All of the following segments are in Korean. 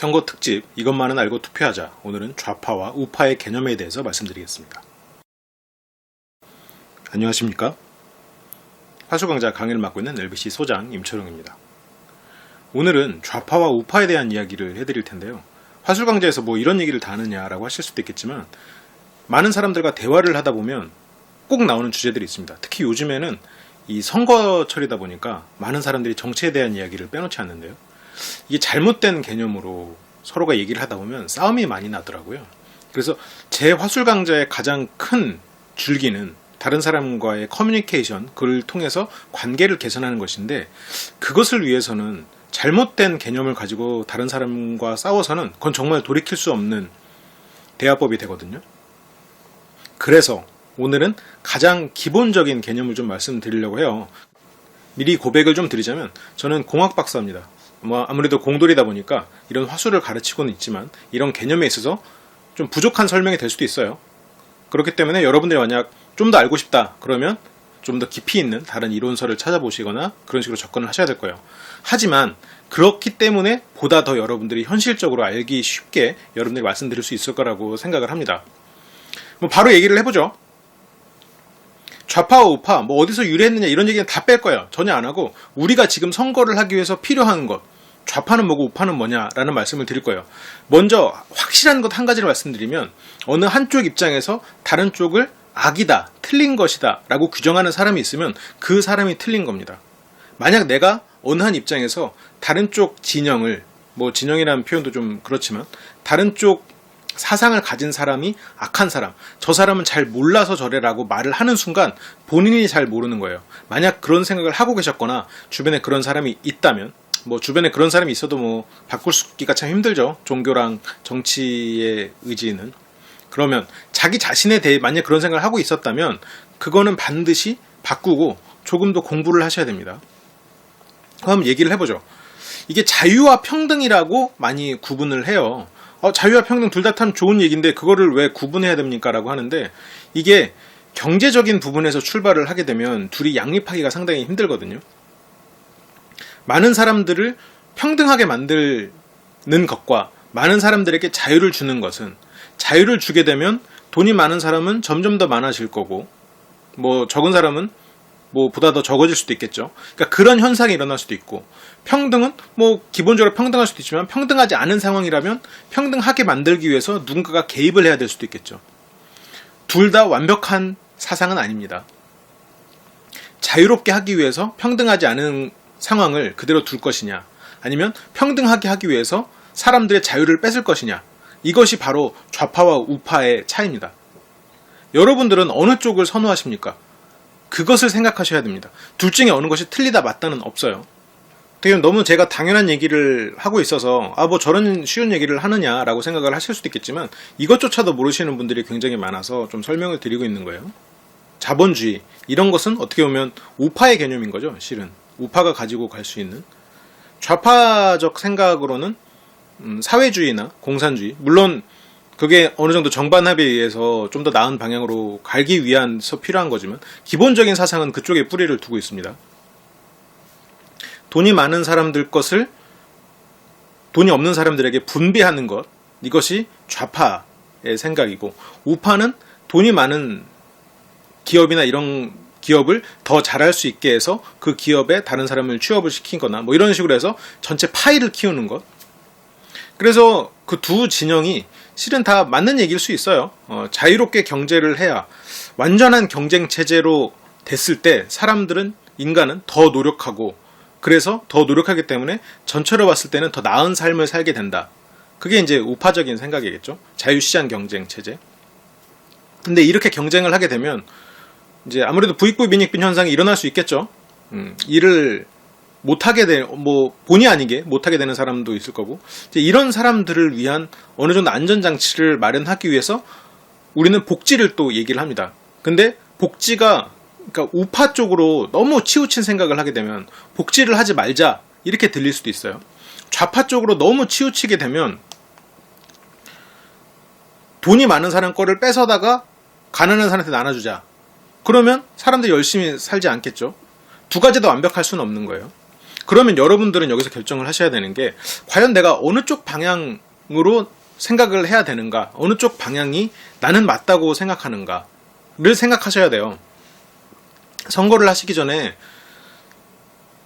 선거 특집 이것만은 알고 투표하자. 오늘은 좌파와 우파의 개념에 대해서 말씀드리겠습니다. 안녕하십니까? 화수강좌 강의를 맡고 있는 LBC 소장 임철웅입니다. 오늘은 좌파와 우파에 대한 이야기를 해드릴 텐데요. 화술강좌에서 뭐 이런 얘기를 다 하느냐라고 하실 수도 있겠지만 많은 사람들과 대화를 하다 보면 꼭 나오는 주제들이 있습니다. 특히 요즘에는 이 선거철이다 보니까 많은 사람들이 정치에 대한 이야기를 빼놓지 않는데요. 이게 잘못된 개념으로 서로가 얘기를 하다 보면 싸움이 많이 나더라고요. 그래서 제 화술 강좌의 가장 큰 줄기는 다른 사람과의 커뮤니케이션, 그를 통해서 관계를 개선하는 것인데, 그것을 위해서는 잘못된 개념을 가지고 다른 사람과 싸워서는 그건 정말 돌이킬 수 없는 대화법이 되거든요. 그래서 오늘은 가장 기본적인 개념을 좀 말씀드리려고 해요. 미리 고백을 좀 드리자면 저는 공학 박사입니다. 아무래도 공돌이다 보니까 이런 화술을 가르치고는 있지만 이런 개념에 있어서 좀 부족한 설명이 될 수도 있어요. 그렇기 때문에 여러분들이 만약 좀 더 알고 싶다 그러면 좀 더 깊이 있는 다른 이론서를 찾아보시거나 그런 식으로 접근을 하셔야 될 거예요. 하지만 그렇기 때문에 보다 더 여러분들이 현실적으로 알기 쉽게 여러분들이 말씀드릴 수 있을 거라고 생각을 합니다. 바로 얘기를 해보죠. 좌파와 우파, 어디서 유래했느냐 이런 얘기는 다 뺄 거예요. 전혀 안 하고 우리가 지금 선거를 하기 위해서 필요한 것, 좌파는 뭐고 우파는 뭐냐라는 말씀을 드릴 거예요. 먼저 확실한 것 한 가지를 말씀드리면, 어느 한쪽 입장에서 다른 쪽을 악이다, 틀린 것이다 라고 규정하는 사람이 있으면 그 사람이 틀린 겁니다. 만약 내가 어느 한 입장에서 다른 쪽 진영을, 진영이라는 표현도 좀 그렇지만 다른 쪽 사상을 가진 사람이 악한 사람, 저 사람은 잘 몰라서 저래라고 말을 하는 순간 본인이 잘 모르는 거예요. 만약 그런 생각을 하고 계셨거나 주변에 그런 사람이 있다면, 주변에 그런 사람이 있어도 바꾸기가 참 힘들죠. 종교랑 정치의 의지는. 그러면 자기 자신에 대해 만약 그런 생각을 하고 있었다면 그거는 반드시 바꾸고 조금 더 공부를 하셔야 됩니다. 그럼 얘기를 해보죠. 이게 자유와 평등이라고 많이 구분을 해요. 자유와 평등 둘 다 참 좋은 얘기인데 그거를 왜 구분해야 됩니까? 라고 하는데, 이게 경제적인 부분에서 출발을 하게 되면 둘이 양립하기가 상당히 힘들거든요. 많은 사람들을 평등하게 만드는 것과 많은 사람들에게 자유를 주는 것은, 자유를 주게 되면 돈이 많은 사람은 점점 더 많아질 거고, 적은 사람은 보다 더 적어질 수도 있겠죠. 그러니까 그런 현상이 일어날 수도 있고, 평등은 기본적으로 평등할 수도 있지만 평등하지 않은 상황이라면 평등하게 만들기 위해서 누군가가 개입을 해야 될 수도 있겠죠. 둘 다 완벽한 사상은 아닙니다. 자유롭게 하기 위해서 평등하지 않은 상황을 그대로 둘 것이냐, 아니면 평등하게 하기 위해서 사람들의 자유를 뺏을 것이냐, 이것이 바로 좌파와 우파의 차이입니다. 여러분들은 어느 쪽을 선호하십니까? 그것을 생각하셔야 됩니다. 둘 중에 어느 것이 틀리다 맞다는 없어요. 너무 제가 당연한 얘기를 하고 있어서 저런 쉬운 얘기를 하느냐라고 생각을 하실 수도 있겠지만, 이것조차도 모르시는 분들이 굉장히 많아서 좀 설명을 드리고 있는 거예요. 자본주의 이런 것은 어떻게 보면 우파의 개념인 거죠. 실은 우파가 가지고 갈 수 있는. 좌파적 생각으로는 사회주의나 공산주의, 물론 그게 어느 정도 정반 합의에 의해서 좀 더 나은 방향으로 가기 위해서 필요한 거지만 기본적인 사상은 그쪽에 뿌리를 두고 있습니다. 돈이 많은 사람들 것을 돈이 없는 사람들에게 분배하는 것, 이것이 좌파의 생각이고, 우파는 돈이 많은 기업이나 이런 기업을 더 잘할 수 있게 해서 그 기업에 다른 사람을 취업을 시키거나 이런 식으로 해서 전체 파이를 키우는 것. 그래서 그 두 진영이 실은 다 맞는 얘기일 수 있어요. 자유롭게 경제를 해야, 완전한 경쟁 체제로 됐을 때 인간은 더 노력하고, 그래서 더 노력하기 때문에 전체로 봤을 때는 더 나은 삶을 살게 된다. 그게 이제 우파적인 생각이겠죠. 자유시장 경쟁 체제. 근데 이렇게 경쟁을 하게 되면 이제 아무래도 부익부 빈익빈 현상이 일어날 수 있겠죠. 일을 못하게 본의 아니게 못하게 되는 사람도 있을 거고, 이제 이런 사람들을 위한 어느 정도 안전장치를 마련하기 위해서 우리는 복지를 또 얘기를 합니다. 근데 복지가, 그러니까 우파 쪽으로 너무 치우친 생각을 하게 되면 복지를 하지 말자 이렇게 들릴 수도 있어요. 좌파 쪽으로 너무 치우치게 되면 돈이 많은 사람 거를 뺏어다가 가난한 사람한테 나눠주자. 그러면 사람들이 열심히 살지 않겠죠. 두 가지 다 완벽할 수는 없는 거예요. 그러면 여러분들은 여기서 결정을 하셔야 되는 게 과연 내가 어느 쪽 방향으로 생각을 해야 되는가, 어느 쪽 방향이 나는 맞다고 생각하는가를 생각하셔야 돼요. 선거를 하시기 전에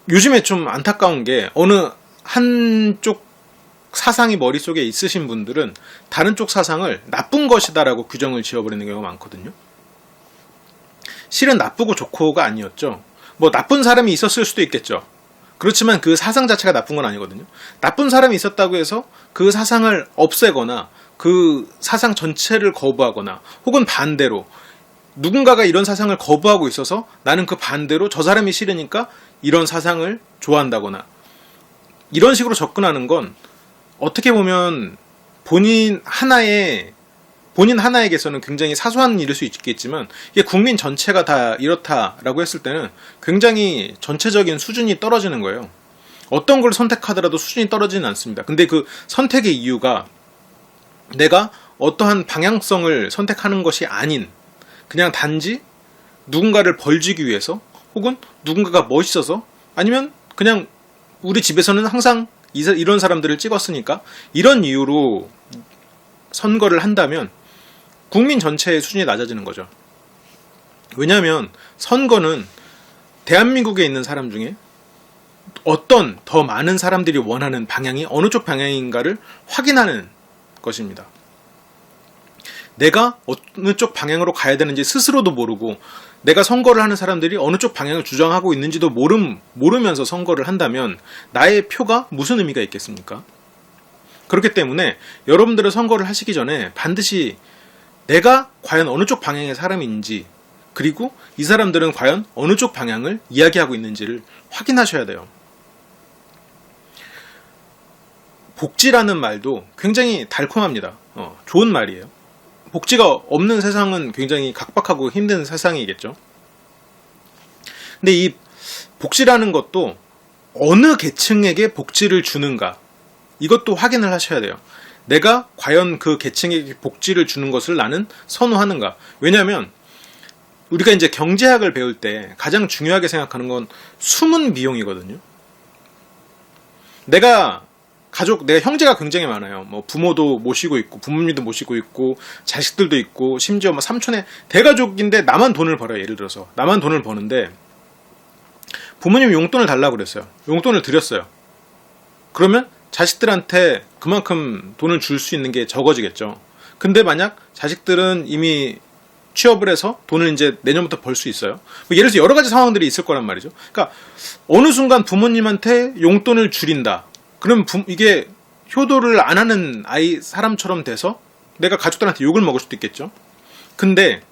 요즘에 좀 안타까운 게 어느 한쪽 사상이 머릿속에 있으신 분들은 다른 쪽 사상을 나쁜 것이다라고 규정을 지어버리는 경우가 많거든요. 실은 나쁘고 좋고가 아니었죠. 뭐 나쁜 사람이 있었을 수도 있겠죠. 그렇지만 그 사상 자체가 나쁜 건 아니거든요. 나쁜 사람이 있었다고 해서 그 사상을 없애거나 그 사상 전체를 거부하거나 혹은 반대로 누군가가 이런 사상을 거부하고 있어서 나는 그 반대로 저 사람이 싫으니까 이런 사상을 좋아한다거나 이런 식으로 접근하는 건 어떻게 보면 본인 하나에게서는 굉장히 사소한 일일 수 있겠지만 이게 국민 전체가 다 이렇다라고 했을 때는 굉장히 전체적인 수준이 떨어지는 거예요. 어떤 걸 선택하더라도 수준이 떨어지는 않습니다. 근데 그 선택의 이유가 내가 어떠한 방향성을 선택하는 것이 아닌 그냥 단지 누군가를 벌주기 위해서 혹은 누군가가 멋있어서 아니면 그냥 우리 집에서는 항상 이런 사람들을 찍었으니까 이런 이유로 선거를 한다면 국민 전체의 수준이 낮아지는 거죠. 왜냐하면 선거는 대한민국에 있는 사람 중에 어떤 더 많은 사람들이 원하는 방향이 어느 쪽 방향인가를 확인하는 것입니다. 내가 어느 쪽 방향으로 가야 되는지 스스로도 모르고 내가 선거를 하는 사람들이 어느 쪽 방향을 주장하고 있는지도 모르면서 선거를 한다면 나의 표가 무슨 의미가 있겠습니까? 그렇기 때문에 여러분들은 선거를 하시기 전에 반드시 내가 과연 어느 쪽 방향의 사람인지 그리고 이 사람들은 과연 어느 쪽 방향을 이야기하고 있는지를 확인하셔야 돼요. 복지라는 말도 굉장히 달콤합니다. 좋은 말이에요. 복지가 없는 세상은 굉장히 각박하고 힘든 세상이겠죠. 근데 이 복지라는 것도 어느 계층에게 복지를 주는가 이것도 확인을 하셔야 돼요. 내가 과연 그 계층에게 복지를 주는 것을 나는 선호하는가. 왜냐하면 우리가 이제 경제학을 배울 때 가장 중요하게 생각하는 건 숨은 비용이거든요. 내가 형제가 굉장히 많아요. 뭐 부모도 모시고 있고, 부모님도 모시고 있고, 자식들도 있고, 심지어 뭐 삼촌의 대가족인데 나만 돈을 벌어요. 예를 들어서. 나만 돈을 버는데, 부모님이 용돈을 달라고 그랬어요. 용돈을 드렸어요. 그러면 자식들한테 그만큼 돈을 줄 수 있는 게 적어지겠죠. 근데 만약 자식들은 이미 취업을 해서 돈을 이제 내년부터 벌 수 있어요. 뭐 예를 들어서 여러 가지 상황들이 있을 거란 말이죠. 그러니까 어느 순간 부모님한테 용돈을 줄인다. 그럼 이게 효도를 안 하는 사람처럼 돼서 내가 가족들한테 욕을 먹을 수도 있겠죠. 근데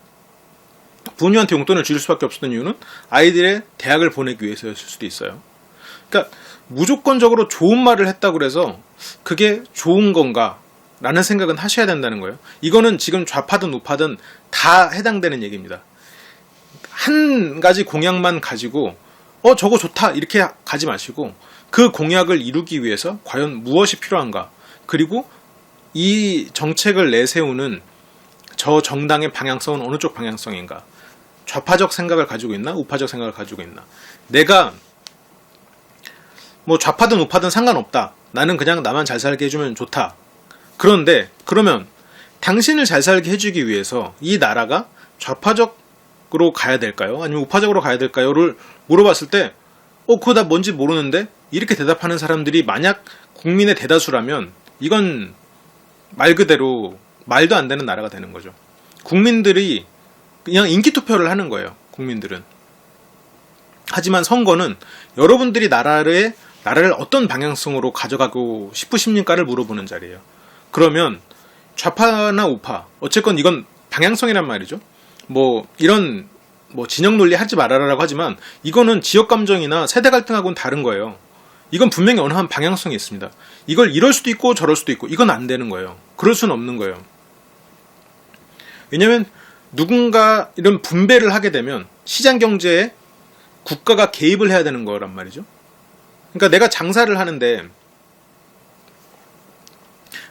부모님한테 용돈을 줄 수밖에 없었던 이유는 아이들의 대학을 보내기 위해서였을 수도 있어요. 그러니까 무조건적으로 좋은 말을 했다고 해서 그게 좋은 건가 라는 생각은 하셔야 된다는 거예요. 이거는 지금 좌파든 우파든 다 해당되는 얘기입니다. 한 가지 공약만 가지고 저거 좋다 이렇게 가지 마시고 그 공약을 이루기 위해서 과연 무엇이 필요한가, 그리고 이 정책을 내세우는 저 정당의 방향성은 어느 쪽 방향성인가, 좌파적 생각을 가지고 있나 우파적 생각을 가지고 있나. 내가 뭐 좌파든 우파든 상관없다, 나는 그냥 나만 잘 살게 해주면 좋다. 그런데 그러면 당신을 잘 살게 해주기 위해서 이 나라가 좌파적으로 가야 될까요? 아니면 우파적으로 가야 될까요?를 물어봤을 때 그거 나 뭔지 모르는데 이렇게 대답하는 사람들이 만약 국민의 대다수라면 이건 말 그대로 말도 안 되는 나라가 되는 거죠. 국민들이 그냥 인기투표를 하는 거예요. 국민들은. 하지만 선거는 여러분들이 나라를 어떤 방향성으로 가져가고 싶으십니까를 물어보는 자리예요. 그러면 좌파나 우파, 어쨌건 이건 방향성이란 말이죠. 이런 진영 논리 하지 말아라라고 하지만 이거는 지역 감정이나 세대 갈등하고는 다른 거예요. 이건 분명히 어느 한 방향성이 있습니다. 이걸 이럴 수도 있고 저럴 수도 있고 이건 안 되는 거예요. 그럴 수는 없는 거예요. 왜냐하면 누군가 이런 분배를 하게 되면 시장 경제에 국가가 개입을 해야 되는 거란 말이죠. 그러니까 내가 장사를 하는데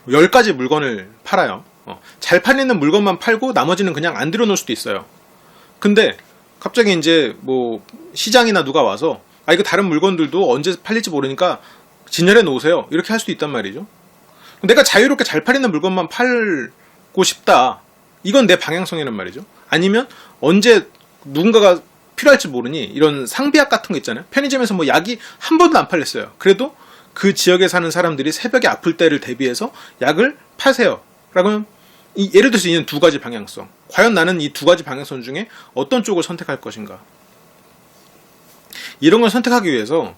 10가지 물건을 팔아요. 잘 팔리는 물건만 팔고 나머지는 그냥 안 들여놓을 수도 있어요. 근데 갑자기 이제 시장이나 누가 와서 이거 다른 물건들도 언제 팔릴지 모르니까 진열해 놓으세요. 이렇게 할 수도 있단 말이죠. 내가 자유롭게 잘 팔리는 물건만 팔고 싶다. 이건 내 방향성이란 말이죠. 아니면 언제 누군가가 필요할지 모르니 이런 상비약 같은 거 있잖아요. 편의점에서 뭐 약이 한 번도 안 팔렸어요. 그래도 그 지역에 사는 사람들이 새벽에 아플 때를 대비해서 약을 파세요. 그러면 예를 들어서 있는 두 가지 방향성. 과연 나는 이 두 가지 방향성 중에 어떤 쪽을 선택할 것인가? 이런 걸 선택하기 위해서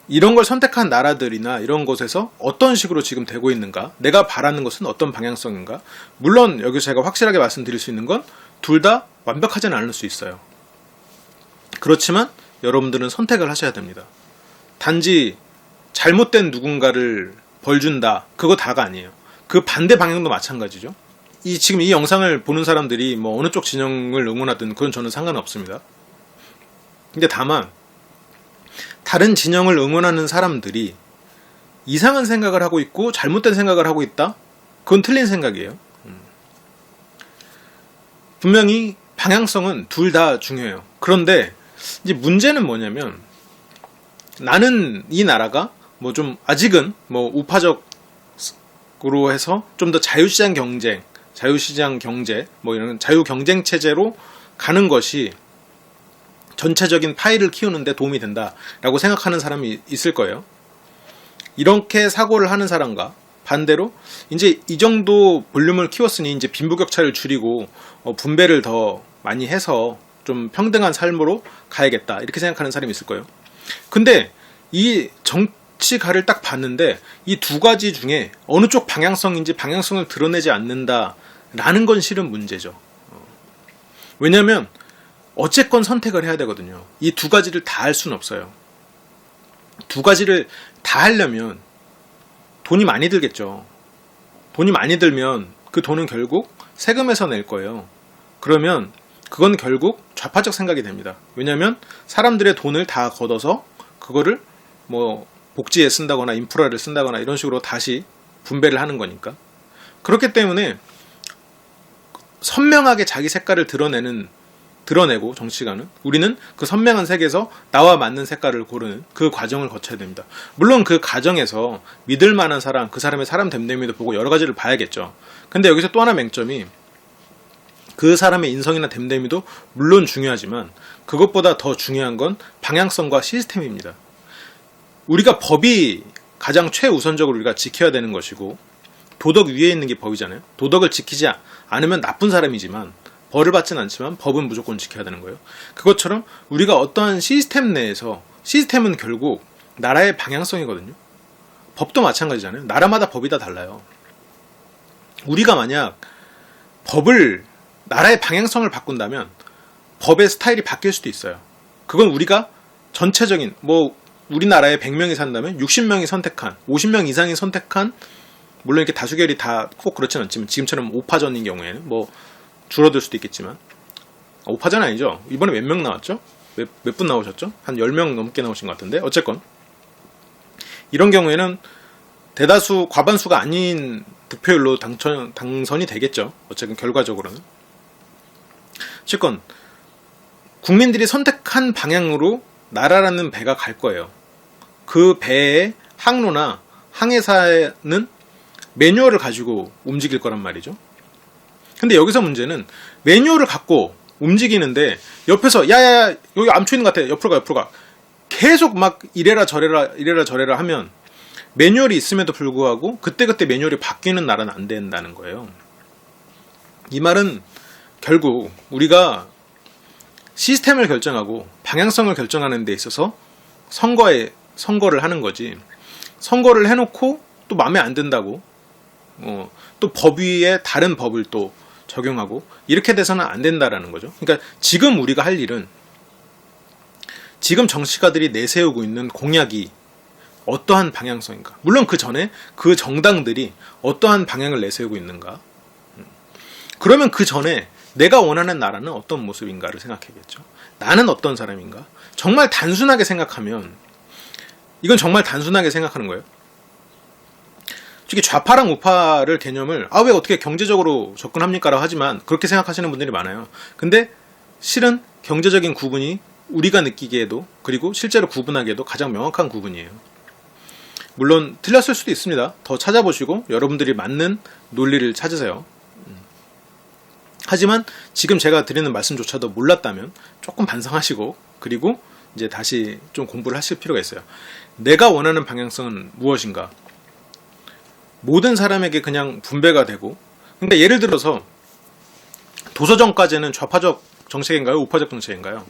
이런 걸 선택한 나라들이나 이런 곳에서 어떤 식으로 지금 되고 있는가? 내가 바라는 것은 어떤 방향성인가? 물론 여기서 제가 확실하게 말씀드릴 수 있는 건 둘 다 완벽하지는 않을 수 있어요. 그렇지만 여러분들은 선택을 하셔야 됩니다. 단지 잘못된 누군가를 벌 준다. 그거 다가 아니에요. 그 반대 방향도 마찬가지죠. 지금 이 영상을 보는 사람들이 뭐 어느 쪽 진영을 응원하든 그건 저는 상관없습니다. 근데 다만 다른 진영을 응원하는 사람들이 이상한 생각을 하고 있고 잘못된 생각을 하고 있다? 그건 틀린 생각이에요. 분명히 방향성은 둘 다 중요해요. 그런데 이제 문제는 뭐냐면 나는 이 나라가 뭐 좀 아직은 뭐 우파적으로 해서 좀 더 자유시장 경제 뭐 이런 자유 경쟁 체제로 가는 것이 전체적인 파이를 키우는데 도움이 된다라고 생각하는 사람이 있을 거예요. 이렇게 사고를 하는 사람과 반대로 이제 이 정도 볼륨을 키웠으니 이제 빈부격차를 줄이고 분배를 더 많이 해서 좀 평등한 삶으로 가야겠다 이렇게 생각하는 사람이 있을 거예요. 근데 이 정치가를 딱 봤는데 이 두 가지 중에 어느 쪽 방향성인지 방향성을 드러내지 않는다라는 건 실은 문제죠. 왜냐하면 어쨌건 선택을 해야 되거든요. 이 두 가지를 다 할 수는 없어요. 두 가지를 다 하려면 돈이 많이 들겠죠. 돈이 많이 들면 그 돈은 결국 세금에서 낼 거예요. 그러면 그건 결국 좌파적 생각이 됩니다. 왜냐하면 사람들의 돈을 다 걷어서 그거를 뭐 복지에 쓴다거나 인프라를 쓴다거나 이런 식으로 다시 분배를 하는 거니까. 그렇기 때문에 선명하게 자기 색깔을 드러내고 정치가는 우리는 그 선명한 색에서 나와 맞는 색깔을 고르는 그 과정을 거쳐야 됩니다. 물론 그 과정에서 믿을 만한 사람, 그 사람의 사람 됨됨이도 보고 여러 가지를 봐야겠죠. 근데 여기서 또 하나 맹점이 그 사람의 인성이나 됨됨이도 물론 중요하지만 그것보다 더 중요한 건 방향성과 시스템입니다. 우리가 법이 가장 최우선적으로 우리가 지켜야 되는 것이고 도덕 위에 있는 게 법이잖아요. 도덕을 지키지 않으면 나쁜 사람이지만 벌을 받진 않지만 법은 무조건 지켜야 되는 거예요. 그것처럼 우리가 어떠한 시스템 내에서 시스템은 결국 나라의 방향성이거든요. 법도 마찬가지잖아요. 나라마다 법이 다 달라요. 우리가 만약 나라의 방향성을 바꾼다면 법의 스타일이 바뀔 수도 있어요. 그건 우리가 전체적인 우리나라에 100명이 산다면 60명이 선택한 50명 이상이 선택한 물론 이렇게 다수결이 다 꼭 그렇진 않지만 지금처럼 5파전인 경우에는 줄어들 수도 있겠지만 5파전 아니죠. 이번에 몇 명 나왔죠? 몇 분 나오셨죠? 한 10명 넘게 나오신 것 같은데 어쨌건 이런 경우에는 대다수 과반수가 아닌 득표율로 당선이 되겠죠. 어쨌든 결과적으로는 어쨌건 국민들이 선택한 방향으로 나라라는 배가 갈 거예요. 그 배의 항로나 항해사는 매뉴얼을 가지고 움직일 거란 말이죠. 근데 여기서 문제는 매뉴얼을 갖고 움직이는데 옆에서 야야야 여기 암초 있는 것 같아 옆으로 가 계속 막 이래라 저래라 하면 매뉴얼이 있음에도 불구하고 그때그때 매뉴얼이 바뀌는 나라는 안 된다는 거예요. 이 말은 결국 우리가 시스템을 결정하고 방향성을 결정하는 데 있어서 선거를 하는 거지 선거를 해놓고 또 마음에 안 든다고 또 법 위에 다른 법을 또 적용하고 이렇게 돼서는 안 된다라는 거죠. 그러니까 지금 우리가 할 일은 지금 정치가들이 내세우고 있는 공약이 어떠한 방향성인가. 물론 그 전에 그 정당들이 어떠한 방향을 내세우고 있는가. 그러면 그 전에 내가 원하는 나라는 어떤 모습인가를 생각해야겠죠. 나는 어떤 사람인가. 정말 단순하게 생각하면 이건 정말 단순하게 생각하는 거예요. 특히 좌파랑 우파를 개념을 왜 어떻게 경제적으로 접근합니까? 라고 하지만 그렇게 생각하시는 분들이 많아요. 근데 실은 경제적인 구분이 우리가 느끼기에도 그리고 실제로 구분하기에도 가장 명확한 구분이에요. 물론 틀렸을 수도 있습니다. 더 찾아보시고 여러분들이 맞는 논리를 찾으세요. 하지만 지금 제가 드리는 말씀조차도 몰랐다면 조금 반성하시고 그리고 이제 다시 좀 공부를 하실 필요가 있어요. 내가 원하는 방향성은 무엇인가? 모든 사람에게 그냥 분배가 되고, 그러니까 예를 들어서 도서정과제는 좌파적 정책인가요? 우파적 정책인가요?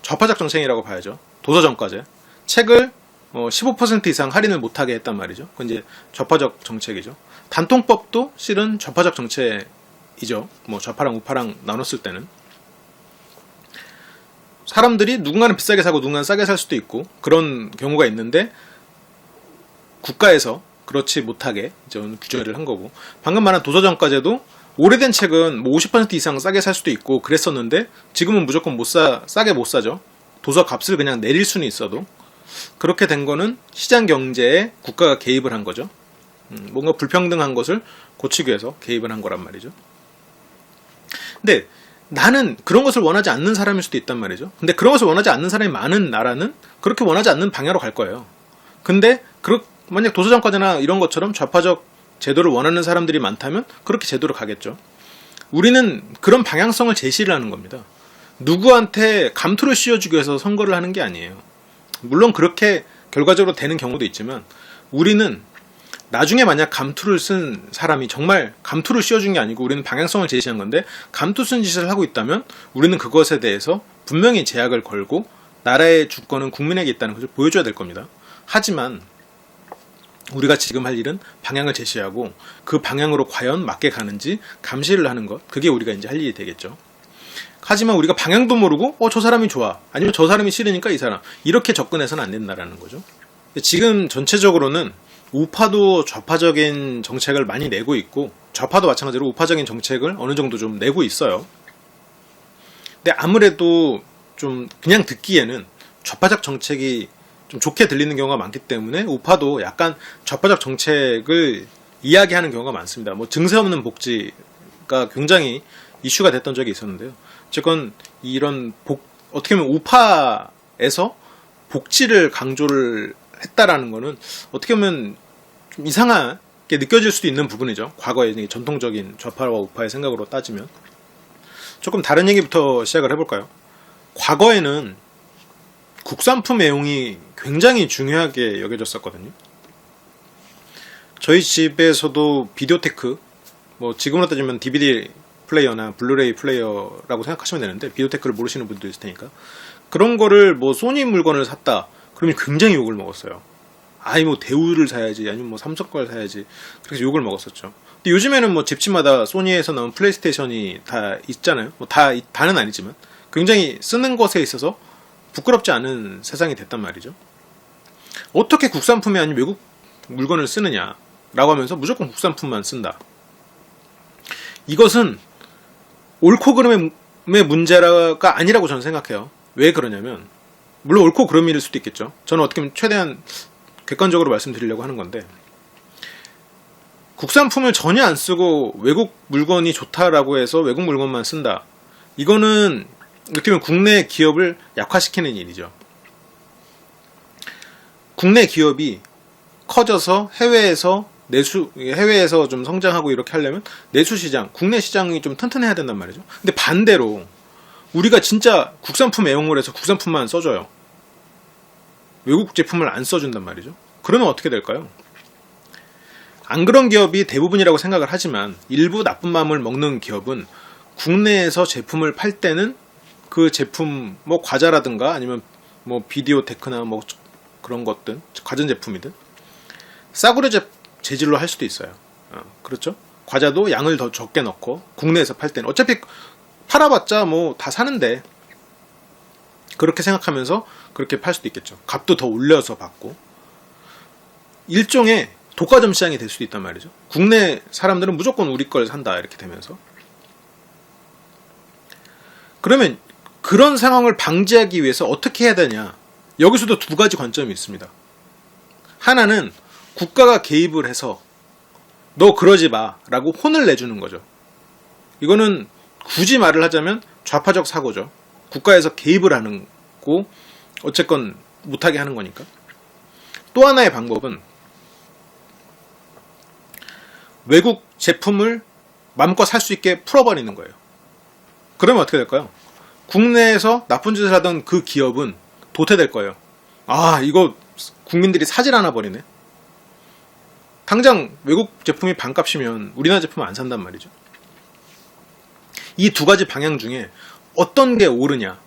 좌파적 정책이라고 봐야죠. 도서정과제. 책을 15% 이상 할인을 못하게 했단 말이죠. 그건 이제 좌파적 정책이죠. 단통법도 실은 좌파적 정책이죠. 뭐 좌파랑 우파랑 나눴을 때는. 사람들이 누군가는 비싸게 사고 누군가는 싸게 살 수도 있고 그런 경우가 있는데 국가에서 그렇지 못하게 규제를 한 거고, 방금 말한 도서정과제도 오래된 책은 뭐 50% 이상 싸게 살 수도 있고 그랬었는데 지금은 무조건 싸게 못 사죠. 도서 값을 그냥 내릴 수는 있어도. 그렇게 된 거는 시장 경제에 국가가 개입을 한 거죠. 뭔가 불평등한 것을 고치기 위해서 개입을 한 거란 말이죠. 근데 나는 그런 것을 원하지 않는 사람일 수도 있단 말이죠. 근데 그런 것을 원하지 않는 사람이 많은 나라는 그렇게 원하지 않는 방향으로 갈 거예요. 근데 만약 도서정과제나 이런 것처럼 좌파적 제도를 원하는 사람들이 많다면 그렇게 제도로 가겠죠. 우리는 그런 방향성을 제시를 하는 겁니다. 누구한테 감투를 씌워주기 위해서 선거를 하는 게 아니에요. 물론 그렇게 결과적으로 되는 경우도 있지만 우리는 나중에 만약 감투를 쓴 사람이 정말 감투를 씌워준 게 아니고 우리는 방향성을 제시한 건데 감투 쓴 짓을 하고 있다면 우리는 그것에 대해서 분명히 제약을 걸고 나라의 주권은 국민에게 있다는 것을 보여줘야 될 겁니다. 하지만 우리가 지금 할 일은 방향을 제시하고 그 방향으로 과연 맞게 가는지 감시를 하는 것, 그게 우리가 이제 할 일이 되겠죠. 하지만 우리가 방향도 모르고 저 사람이 좋아, 아니면 저 사람이 싫으니까 이 사람, 이렇게 접근해서는 안 된다라는 거죠. 지금 전체적으로는 우파도 좌파적인 정책을 많이 내고 있고 좌파도 마찬가지로 우파적인 정책을 어느 정도 좀 내고 있어요. 근데 아무래도 좀 그냥 듣기에는 좌파적 정책이 좀 좋게 들리는 경우가 많기 때문에 우파도 약간 좌파적 정책을 이야기하는 경우가 많습니다. 뭐 증세 없는 복지가 굉장히 이슈가 됐던 적이 있었는데요. 어쨌건 이런 어떻게 보면 우파에서 복지를 강조를 했다라는 거는 어떻게 보면 좀 이상하게 느껴질 수도 있는 부분이죠. 과거의 전통적인 좌파와 우파의 생각으로 따지면. 조금 다른 얘기부터 시작을 해볼까요? 과거에는 국산품 애용이 굉장히 중요하게 여겨졌었거든요. 저희 집에서도 비디오테크, 뭐 지금으로 따지면 DVD 플레이어나 블루레이 플레이어라고 생각하시면 되는데 비디오테크를 모르시는 분도 있을 테니까 그런 거를 뭐 소니 물건을 샀다 그러면 굉장히 욕을 먹었어요. 아니 뭐 대우를 사야지, 아니면 뭐 삼성 걸 사야지, 그래서 욕을 먹었었죠. 근데 요즘에는 뭐 집집마다 소니에서 나온 플레이스테이션이 다 있잖아요. 뭐 다는 아니지만 굉장히 쓰는 것에 있어서 부끄럽지 않은 세상이 됐단 말이죠. 어떻게 국산품이 아닌 외국 물건을 쓰느냐라고 하면서 무조건 국산품만 쓴다. 이것은 옳고 그름의 문제가 아니라고 저는 생각해요. 왜 그러냐면 물론 옳고 그름일 수도 있겠죠. 저는 어떻게 보면 최대한 객관적으로 말씀드리려고 하는 건데 국산품을 전혀 안 쓰고 외국 물건이 좋다라고 해서 외국 물건만 쓴다. 이거는 어떻게 보면 국내 기업을 약화시키는 일이죠. 국내 기업이 커져서 해외에서 좀 성장하고 이렇게 하려면 내수 시장, 국내 시장이 좀 튼튼해야 된단 말이죠. 근데 반대로 우리가 진짜 국산품 애용을 해서 국산품만 써줘요. 외국 제품을 안 써준단 말이죠. 그러면 어떻게 될까요? 안 그런 기업이 대부분이라고 생각을 하지만 일부 나쁜 마음을 먹는 기업은 국내에서 제품을 팔 때는 그 제품 뭐 과자라든가 아니면 뭐 비디오 테크나 뭐 그런 것들 가전제품이든 싸구려 재질로 할 수도 있어요. 그렇죠? 과자도 양을 더 적게 넣고 국내에서 팔 때는 어차피 팔아봤자 뭐 다 사는데 그렇게 생각하면서 그렇게 팔 수도 있겠죠. 값도 더 올려서 받고 일종의 독과점 시장이 될 수도 있단 말이죠. 국내 사람들은 무조건 우리 걸 산다 이렇게 되면서 그러면 그런 상황을 방지하기 위해서 어떻게 해야 되냐? 여기서도 두 가지 관점이 있습니다. 하나는 국가가 개입을 해서 너 그러지 마 라고 혼을 내주는 거죠. 이거는 굳이 말을 하자면 좌파적 사고죠. 국가에서 개입을 하는 거 어쨌건 못하게 하는 거니까. 또 하나의 방법은 외국 제품을 마음껏 살 수 있게 풀어버리는 거예요. 그러면 어떻게 될까요? 국내에서 나쁜 짓을 하던 그 기업은 도태될 거예요. 아, 이거 국민들이 사질 않아 버리네. 당장 외국 제품이 반값이면 우리나라 제품은 안 산단 말이죠. 이 두 가지 방향 중에 어떤 게 옳으냐?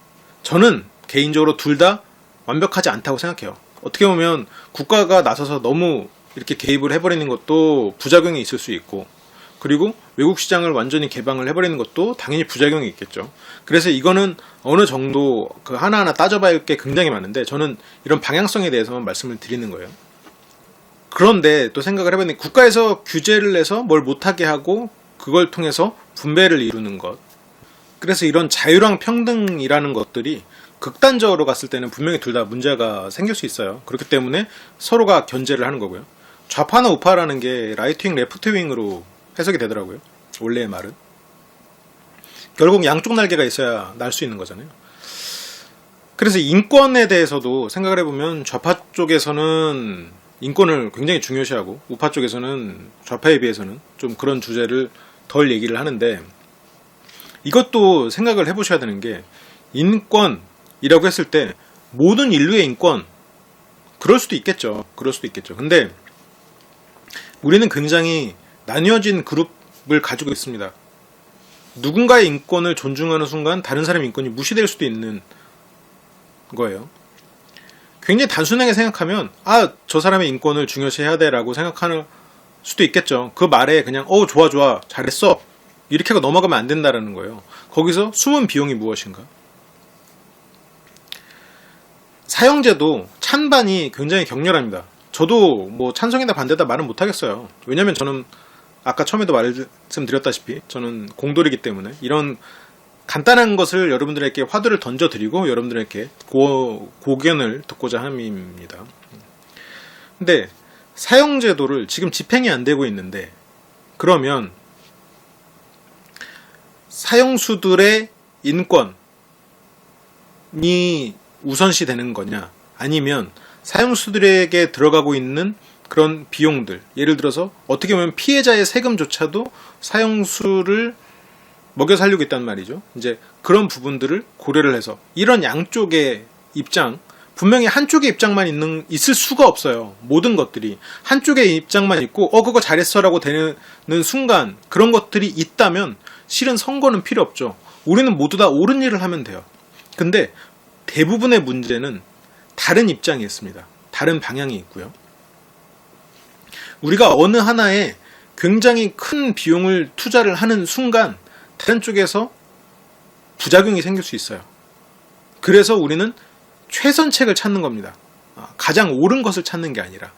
저는 개인적으로 둘 다 완벽하지 않다고 생각해요. 어떻게 보면 국가가 나서서 너무 이렇게 개입을 해버리는 것도 부작용이 있을 수 있고, 그리고 외국 시장을 완전히 개방을 해버리는 것도 당연히 부작용이 있겠죠. 그래서 이거는 어느 정도 그 하나하나 따져봐야 할 게 굉장히 많은데, 저는 이런 방향성에 대해서만 말씀을 드리는 거예요. 그런데 또 생각을 해봤는데, 국가에서 규제를 내서 뭘 못하게 하고 그걸 통해서 분배를 이루는 것, 그래서 이런 자유랑 평등이라는 것들이 극단적으로 갔을 때는 분명히 둘 다 문제가 생길 수 있어요. 그렇기 때문에 서로가 견제를 하는 거고요. 좌파나 우파라는 게 라이트윙, 레프트윙으로 해석이 되더라고요. 원래의 말은. 결국 양쪽 날개가 있어야 날 수 있는 거잖아요. 그래서 인권에 대해서도 생각을 해보면 좌파 쪽에서는 인권을 굉장히 중요시하고 우파 쪽에서는 좌파에 비해서는 좀 그런 주제를 덜 얘기를 하는데, 이것도 생각을 해보셔야 되는 게, 인권이라고 했을 때 모든 인류의 인권, 그럴 수도 있겠죠. 근데 우리는 굉장히 나뉘어진 그룹을 가지고 있습니다. 누군가의 인권을 존중하는 순간 다른 사람의 인권이 무시될 수도 있는 거예요. 굉장히 단순하게 생각하면 저 사람의 인권을 중요시해야 돼라고 생각하는 수도 있겠죠. 그 말에 그냥 좋아 잘했어 이렇게 하고 넘어가면 안 된다라는 거예요. 거기서 숨은 비용이 무엇인가? 사형제도 찬반이 굉장히 격렬합니다. 저도 뭐 찬성이다 반대다 말은 못하겠어요. 왜냐면 저는 아까 처음에도 말씀드렸다시피 저는 공돌이기 때문에 이런 간단한 것을 여러분들에게 화두를 던져드리고 여러분들에게 고견을 듣고자 함입니다. 근데 사형제도를 지금 집행이 안 되고 있는데, 그러면 사형수들의 인권이 우선시 되는 거냐, 아니면 사형수들에게 들어가고 있는 그런 비용들, 예를 들어서 어떻게 보면 피해자의 세금조차도 사형수를 먹여 살리고 있단 말이죠. 이제 그런 부분들을 고려를 해서 이런 양쪽의 입장, 분명히 한쪽의 입장만 있을 수가 없어요. 모든 것들이 한쪽의 입장만 있고 그거 잘했어라고 되는 순간 그런 것들이 있다면 실은 선거는 필요 없죠. 우리는 모두 다 옳은 일을 하면 돼요. 근데 대부분의 문제는 다른 입장이 있습니다. 다른 방향이 있고요. 우리가 어느 하나에 굉장히 큰 비용을 투자를 하는 순간 다른 쪽에서 부작용이 생길 수 있어요. 그래서 우리는 최선책을 찾는 겁니다. 가장 옳은 것을 찾는 게 아니라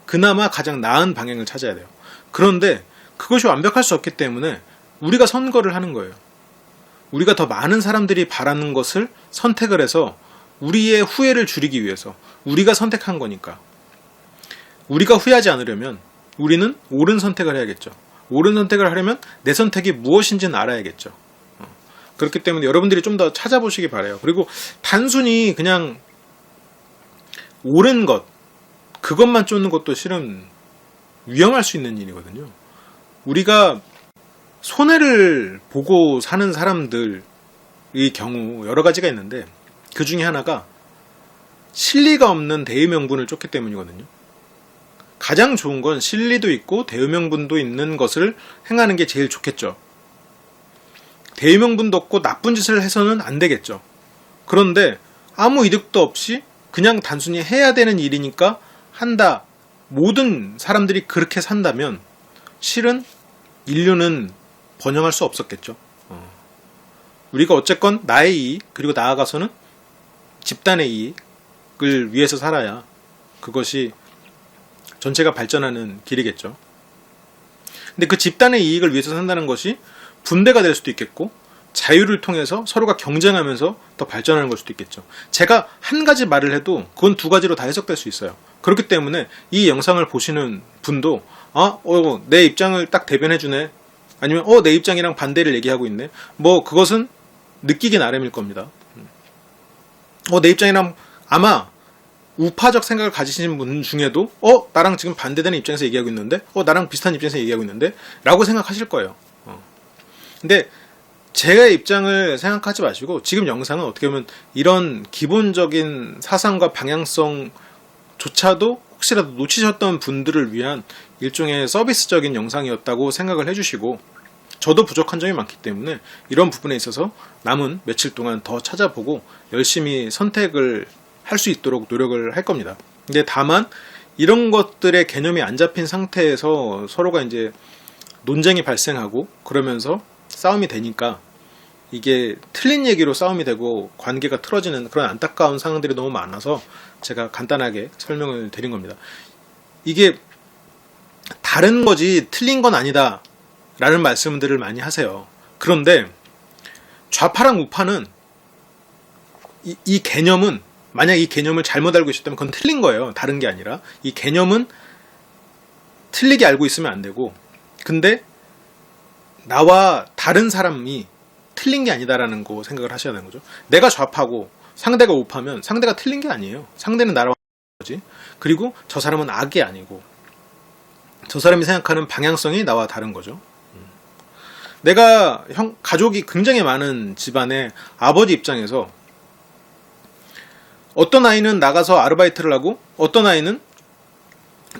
그나마 가장 나은 방향을 찾아야 돼요. 그런데 그것이 완벽할 수 없기 때문에 우리가 선거를 하는 거예요. 우리가 더 많은 사람들이 바라는 것을 선택을 해서 우리의 후회를 줄이기 위해서 우리가 선택한 거니까. 우리가 후회하지 않으려면 우리는 옳은 선택을 해야겠죠. 옳은 선택을 하려면 내 선택이 무엇인지는 알아야겠죠. 그렇기 때문에 여러분들이 좀 더 찾아보시기 바라요. 그리고 단순히 그냥 옳은 것, 그것만 쫓는 것도 실은 위험할 수 있는 일이거든요. 우리가 손해를 보고 사는 사람들의 경우 여러 가지가 있는데, 그 중에 하나가 실리가 없는 대의명분을 쫓기 때문이거든요. 가장 좋은 건 실리도 있고 대의명분도 있는 것을 행하는 게 제일 좋겠죠. 대의명분도 없고 나쁜 짓을 해서는 안 되겠죠. 그런데 아무 이득도 없이 그냥 단순히 해야 되는 일이니까 한다. 모든 사람들이 그렇게 산다면 실은 인류는 번영할 수 없었겠죠. 우리가 어쨌건 나의 이익, 그리고 나아가서는 집단의 이익을 위해서 살아야 그것이 전체가 발전하는 길이겠죠. 근데 그 집단의 이익을 위해서 산다는 것이 분배가 될 수도 있겠고, 자유를 통해서 서로가 경쟁하면서 더 발전하는 걸 수도 있겠죠. 제가 한 가지 말을 해도 그건 두 가지로 다 해석될 수 있어요. 그렇기 때문에 이 영상을 보시는 분도 내 입장을 딱 대변해주네, 아니면 내 입장이랑 반대를 얘기하고 있네, 뭐 그것은 느끼기 나름일 겁니다. 내 입장이랑 아마 우파적 생각을 가지시는 분 중에도 나랑 지금 반대되는 입장에서 얘기하고 있는데 나랑 비슷한 입장에서 얘기하고 있는데 라고 생각하실 거예요. 근데 제 입장을 생각하지 마시고 지금 영상은 어떻게 보면 이런 기본적인 사상과 방향성조차도 혹시라도 놓치셨던 분들을 위한 일종의 서비스적인 영상이었다고 생각을 해주시고, 저도 부족한 점이 많기 때문에 이런 부분에 있어서 남은 며칠 동안 더 찾아보고 열심히 선택을 할 수 있도록 노력을 할 겁니다. 근데 다만 이런 것들의 개념이 안 잡힌 상태에서 서로가 이제 논쟁이 발생하고 그러면서 싸움이 되니까 이게 틀린 얘기로 싸움이 되고 관계가 틀어지는 그런 안타까운 상황들이 너무 많아서 제가 간단하게 설명을 드린 겁니다. 이게 다른 거지 틀린 건 아니다 라는 말씀들을 많이 하세요. 그런데 좌파랑 우파는 이 개념은, 만약 이 개념을 잘못 알고 있었다면 그건 틀린 거예요. 다른 게 아니라 이 개념은 틀리게 알고 있으면 안 되고, 근데 나와 다른 사람이 틀린 게 아니다라는 거 생각을 하셔야 되는 거죠. 내가 좌파고 상대가 우파면 상대가 틀린 게 아니에요. 상대는 나랑 거지. 그리고 저 사람은 악이 아니고 저 사람이 생각하는 방향성이 나와 다른 거죠. 내가 가족이 굉장히 많은 집안의 아버지 입장에서 어떤 아이는 나가서 아르바이트를 하고 어떤 아이는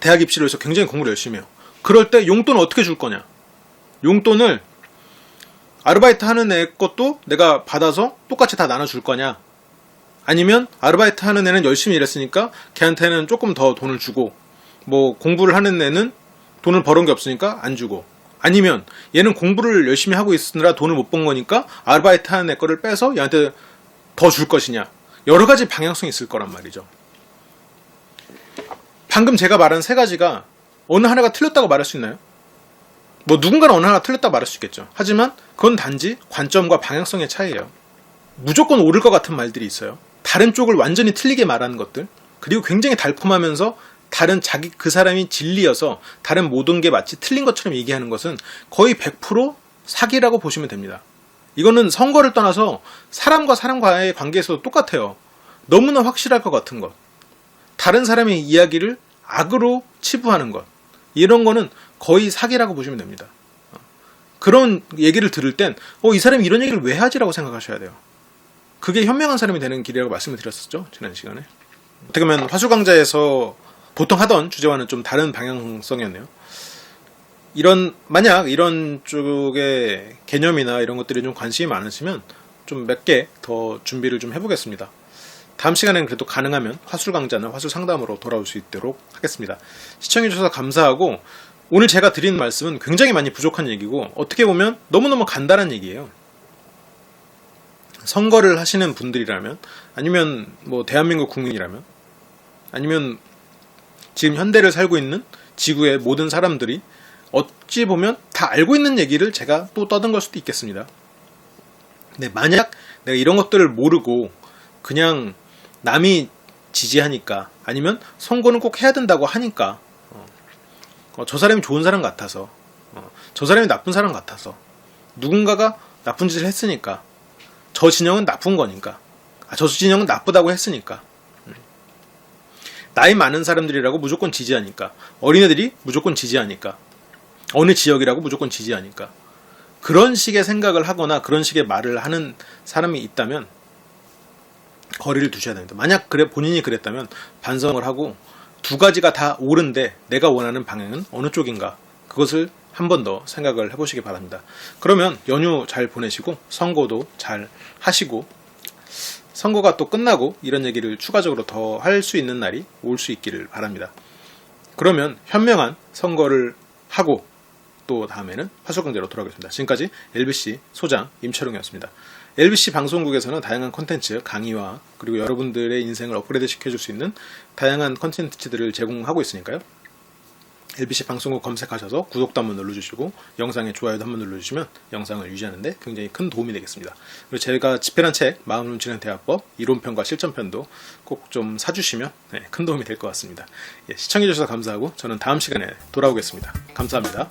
대학 입시를 해서 굉장히 공부를 열심히 해요. 그럴 때 용돈을 어떻게 줄 거냐? 용돈을 아르바이트 하는 애 것도 내가 받아서 똑같이 다 나눠줄 거냐? 아니면 아르바이트 하는 애는 열심히 일했으니까 걔한테는 조금 더 돈을 주고, 뭐 공부를 하는 애는 돈을 벌은 게 없으니까 안 주고, 아니면 얘는 공부를 열심히 하고 있으느라 돈을 못 번 거니까 아르바이트 하는 애 거를 빼서 얘한테 더 줄 것이냐? 여러 가지 방향성이 있을 거란 말이죠. 방금 제가 말한 세 가지가 어느 하나가 틀렸다고 말할 수 있나요? 뭐 누군가는 어느 하나 틀렸다고 말할 수 있겠죠. 하지만 그건 단지 관점과 방향성의 차이예요. 무조건 옳을 것 같은 말들이 있어요. 다른 쪽을 완전히 틀리게 말하는 것들, 그리고 굉장히 달콤하면서 다른 자기 그 사람이 진리여서 다른 모든 게 마치 틀린 것처럼 얘기하는 것은 거의 100% 사기라고 보시면 됩니다. 이거는 선거를 떠나서 사람과 사람과의 관계에서도 똑같아요. 너무나 확실할 것 같은 것, 다른 사람의 이야기를 악으로 치부하는 것, 이런 거는 거의 사기라고 보시면 됩니다. 그런 얘기를 들을 땐 이 사람이 이런 얘기를 왜 하지라고 생각하셔야 돼요. 그게 현명한 사람이 되는 길이라고 말씀을 드렸었죠, 지난 시간에. 어떻게 보면 화수강좌에서 보통 하던 주제와는 좀 다른 방향성이었네요. 만약 이런 쪽의 개념이나 이런 것들이 좀 관심이 많으시면 좀 몇 개 더 준비를 좀 해보겠습니다. 다음 시간에는 그래도 가능하면 화술 강좌나 화술 상담으로 돌아올 수 있도록 하겠습니다. 시청해주셔서 감사하고, 오늘 제가 드린 말씀은 굉장히 많이 부족한 얘기고 어떻게 보면 너무너무 간단한 얘기예요. 선거를 하시는 분들이라면, 아니면 뭐 대한민국 국민이라면, 아니면 지금 현대를 살고 있는 지구의 모든 사람들이 어찌 보면 다 알고 있는 얘기를 제가 또 떠든 걸 수도 있겠습니다. 근데 만약 내가 이런 것들을 모르고 그냥 남이 지지하니까, 아니면 선거는 꼭 해야 된다고 하니까, 저 사람이 좋은 사람 같아서, 저 사람이 나쁜 사람 같아서, 누군가가 나쁜 짓을 했으니까, 저 진영은 나쁜 거니까, 저 진영은 나쁘다고 했으니까, 나이 많은 사람들이라고 무조건 지지하니까, 어린애들이 무조건 지지하니까, 어느 지역이라고 무조건 지지하니까, 그런 식의 생각을 하거나 그런 식의 말을 하는 사람이 있다면 거리를 두셔야 됩니다. 만약 본인이 그랬다면 반성을 하고, 두 가지가 다 옳은데 내가 원하는 방향은 어느 쪽인가, 그것을 한 번 더 생각을 해보시기 바랍니다. 그러면 연휴 잘 보내시고 선거도 잘 하시고, 선거가 또 끝나고 이런 얘기를 추가적으로 더 할 수 있는 날이 올 수 있기를 바랍니다. 그러면 현명한 선거를 하고 또 다음에는 화수강좌로 돌아오겠습니다. 지금까지 LBC 소장 임철웅이었습니다. LBC 방송국에서는 다양한 콘텐츠, 강의와 그리고 여러분들의 인생을 업그레이드 시켜줄 수 있는 다양한 콘텐츠들을 제공하고 있으니까요. LBC 방송국 검색하셔서 구독도 한번 눌러주시고 영상에 좋아요도 한번 눌러주시면 영상을 유지하는 데 굉장히 큰 도움이 되겠습니다. 그리고 제가 집필한 책 마음을 훔치는 대화법 이론편과 실전편도 꼭 좀 사주시면 큰 도움이 될 것 같습니다. 시청해주셔서 감사하고 저는 다음 시간에 돌아오겠습니다. 감사합니다.